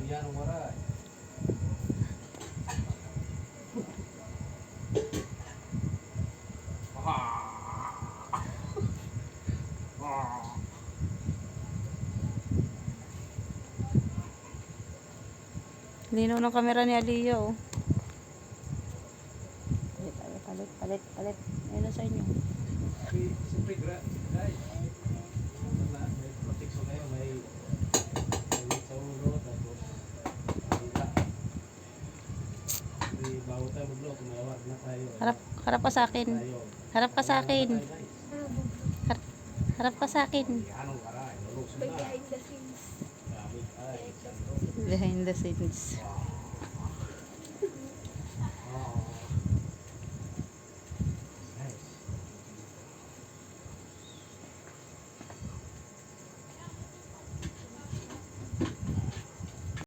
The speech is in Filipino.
yan ang waray. Linaw ng camera ni Aliyah, oh. Palit. Ayun na sa inyo. Siyempre, guys. May protection kayo, may sa ulo, tapos may bago tayo maglo, tumawag na tayo. Harap ka sa akin. Harap ka sa akin. Harap ka sa akin. Anong waray? Behind the scenes. Behind the scenes.